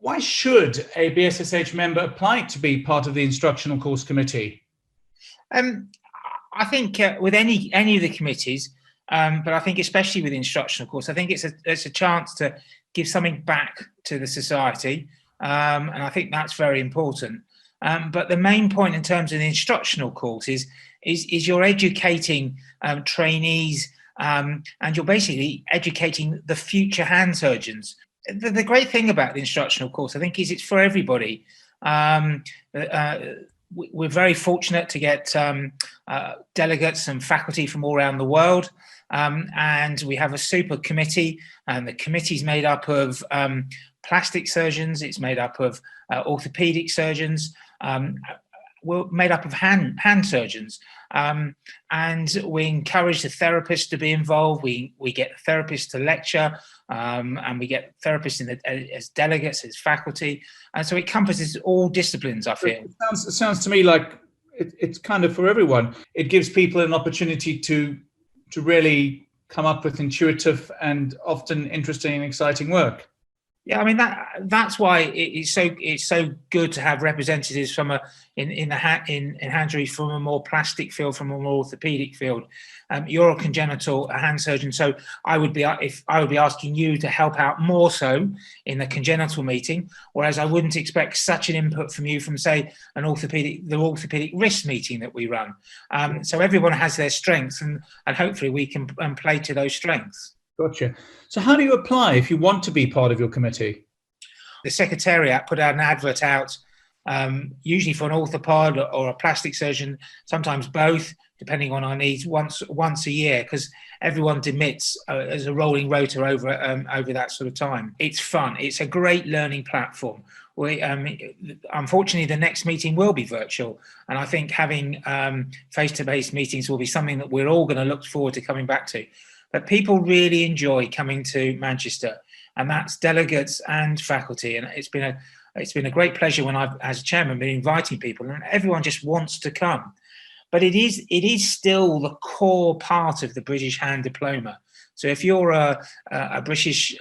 Why should a BSSH member apply to be part of the Instructional Course Committee? I think with any of the committees, but I think especially with the Instructional Course, I think it's a chance to give something back to the society, and I think that's very important. But the main point in terms of the Instructional Course is you're educating trainees, and you're basically educating the future hand surgeons. The great thing about the Instructional Course, I think, is it's for everybody. We're very fortunate to get delegates and faculty from all around the world, and we have a super committee, and the committee's made up of plastic surgeons, it's made up of orthopedic surgeons, we're made up of hand surgeons, and we encourage the therapists to be involved. We get the therapists to lecture, and we get therapists as delegates, as faculty, and so it encompasses all disciplines, I feel. It sounds to me like it's kind of for everyone. It gives people an opportunity to really come up with intuitive and often interesting and exciting work. Yeah, I mean that's why it's so good to have representatives from in hand surgery from a more plastic field, from a more orthopedic field. You're a congenital hand surgeon, so I would be asking you to help out more so in the congenital meeting, whereas I wouldn't expect such an input from you from, say, the orthopedic wrist meeting that we run. So everyone has their strengths, and hopefully we can play to those strengths. Gotcha. So how do you apply if you want to be part of your committee? The Secretariat put out an advert out, usually for an orthopod or a plastic surgeon, sometimes both, depending on our needs, once a year, because everyone demits as a rolling rota over that sort of time. It's fun. It's a great learning platform. Unfortunately, the next meeting will be virtual, and I think having face-to-face meetings will be something that we're all going to look forward to coming back to. But people really enjoy coming to Manchester, and that's delegates and faculty. And it's been a great pleasure when I've, as chairman, been inviting people, and everyone just wants to come. But it is still the core part of the British Hand Diploma. So if you're a British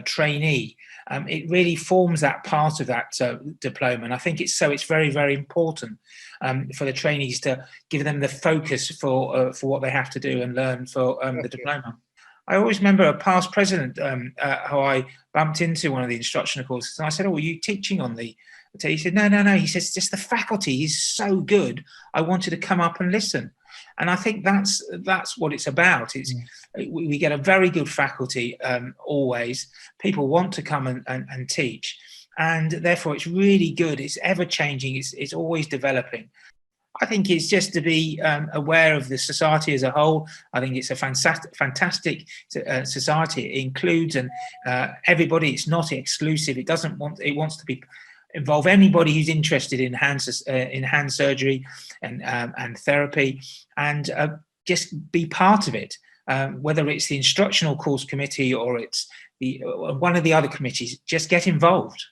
trainee, it really forms that part of that diploma. And I think it's very, very important for the trainees to give them the focus for what they have to do and learn for the diploma. I always remember a past president who I bumped into one of the instructional courses, and I said, "Oh, are you teaching on the?" He said, "No." He says, "Just the faculty is so good. I wanted to come up and listen." And I think that's what it's about. We get a very good faculty always. People want to come and teach, and therefore it's really good. It's ever changing. It's always developing. I think it's just to be aware of the society as a whole. I think it's a fantastic society. It includes everybody. It's not exclusive. It wants to be involve anybody who's interested in hand surgery and therapy, and just be part of it. Whether it's the Instructional Course Committee or it's one of the other committees, just get involved.